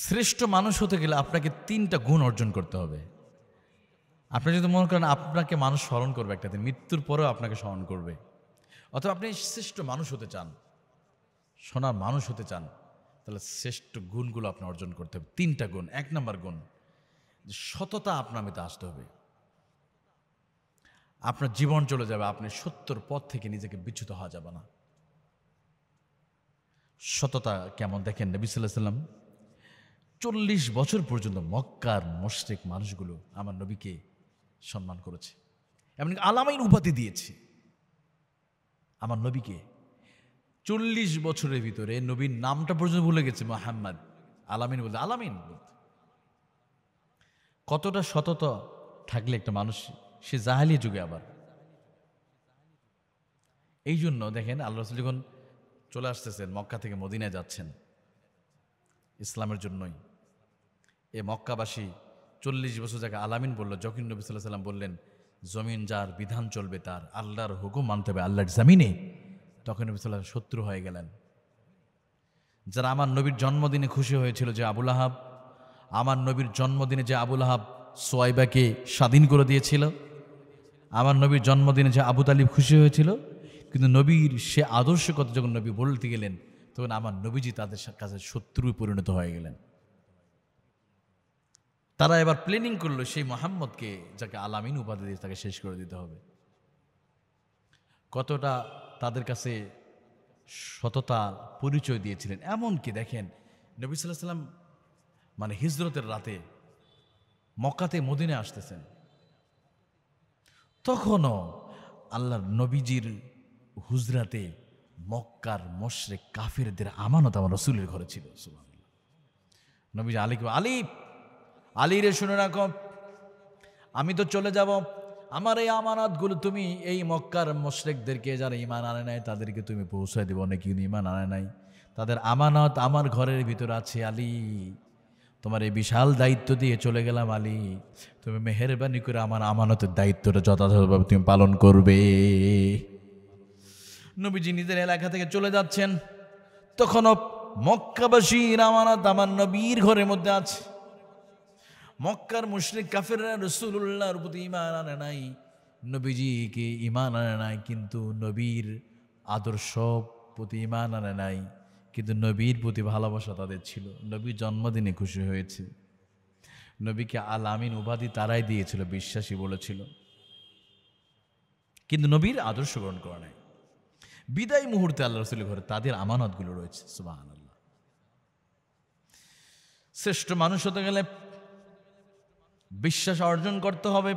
শ্রেষ্ঠ মানুষ হতে গেলে আপনাকে 3টা গুণ অর্জন করতে হবে। আপনি যদি মনে করেন আপনাকে মানুষ স্মরণ করবে একটা দিন, মৃত্যুর পরেও আপনাকে স্মরণ করবে, অথবা আপনি শ্রেষ্ঠ মানুষ হতে চান, সোনার মানুষ হতে চান, তাহলে শ্রেষ্ঠ গুণগুলো আপনি অর্জন করতে হবে। 3টা গুণ। 1 নম্বর গুণ, সততা আপনার মধ্যে আসতে হবে। আপনার জীবন চলে যাবে, আপনি সত্যর পথ থেকে নিজেকে বিচ্যুত হওয়া যাবে না। সততা কেমন দেখেন, নবী সাল্লাল্লাহু আলাইহি ওয়াসাল্লাম 40 বছর পর্যন্ত মক্কার মুশরিক মানুষগুলো আমার নবীকে সম্মান করেছে, এমনকি আলামিন উপাধি দিয়েছে আমার নবীকে। 40 বছরের ভিতরে নবীর নামটা পর্যন্ত ভুলে গেছে, মুহাম্মদ। আলামিন বলতে, আলামিন বলতে। কতটা সততা থাকলে একটা মানুষ, সে জাহেলিয়া যুগে আবার। এই জন্য দেখেন আল্লাহ রাসূল যখন চলে আসতেছেন, মক্কা থেকে মদিনায় যাচ্ছেন ইসলামের জন্যই, এ মক্কাবাসী 40 বছর যাকে আলামিন বলল, যখন নবী সাল্লাল্লাহু আলাইহি ওয়াসাল্লাম বললেন জমিন যার, বিধান চলবে তার, আল্লাহর হুকুম মানতে হবে আল্লাহর জমিনে, তখন নবী সাল্লাল্লাহু আলাইহি ওয়াসাল্লাম শত্রু হয়ে গেলেন। যারা আমার নবীর জন্মদিনে খুশি হয়েছিল, যে আবু লাহাব, আমার নবীর জন্মদিনে যে আবু লাহাব সোয়াইবাকে স্বাধীন করে দিয়েছিল, আমার নবীর জন্মদিনে যে আবু তালিব খুশি হয়েছিল, কিন্তু নবীর সে আদর্শ কথা যখন নবী বলতে গেলেন, তখন আমার নবীজি তাদের কাছে শত্রুয় পরিণত হয়ে গেলেন। তারা এবার প্ল্যানিং করলো সেই মুহাম্মদকে, যাকে আলামিন উপাধি দিয়ে, তাকে শেষ করে দিতে হবে। কতটা তাদের কাছে সততা পরিচয় দিয়েছিলেন। এমনকি দেখেন নবী সাল্লাল্লাহু আলাইহি ওয়াসাল্লাম মানে হিজরতের রাতে মক্কাতে মদিনায় আসতেছেন, তখনও আল্লাহর নবীজির হুজরাতে মক্কার মুশরিক কাফিরদের আমানত আমার রাসূলের ঘরে ছিল। সুবহানাল্লাহ। নবীজি আলীকে, আলী রে শুনে রাখো, আমি তো চলে যাব, আমার এই আমানতগুলো তুমি এই মক্কার মুশরিকদেরকে, যারা ঈমান আনে নাই তাদেরকে তুমি পৌঁছায় দেব। অনেকে ঈমান আনে নাই, তাদের আমানত আমার ঘরের ভিতর আছে। আলী, তোমার এই বিশাল দায়িত্ব দিয়ে চলে গেলাম আলী, তুমি মেহেরবানি করে আমার আমানতের দায়িত্বটা যথাযথভাবে তুমি পালন করবে। নবীজি নিজের এলাকা থেকে চলে যাচ্ছেন, তখনও মক্কাবাসীর আমানত আমার নবীর ঘরের মধ্যে আছে। মক্কার মুশরিক কাফেররা রাসূলুল্লাহর প্রতি ঈমান আনে নাই, নবীজিকে ঈমান আনে নাই, কিন্তু নবীর আদর্শ প্রতি ঈমান আনে নাই, কিন্তু নবীর প্রতি ভালোবাসা তাদের ছিল। নবীর জন্মদিনে খুশি হয়েছে, নবীকে আল আমিন উপাধি তারাই দিয়েছিল, বিশ্বাসী বলেছিল, কিন্তু নবীর আদর্শ গ্রহণ করা নাই। বিদায় মুহূর্তে আল্লাহ রাসূলের ঘরে তাদের আমানতগুলো রয়েছে। সুবহানাল্লাহ। শ্রেষ্ঠ মানুষ হতে গেলে বিশ্বাস অর্জন করতে হবে।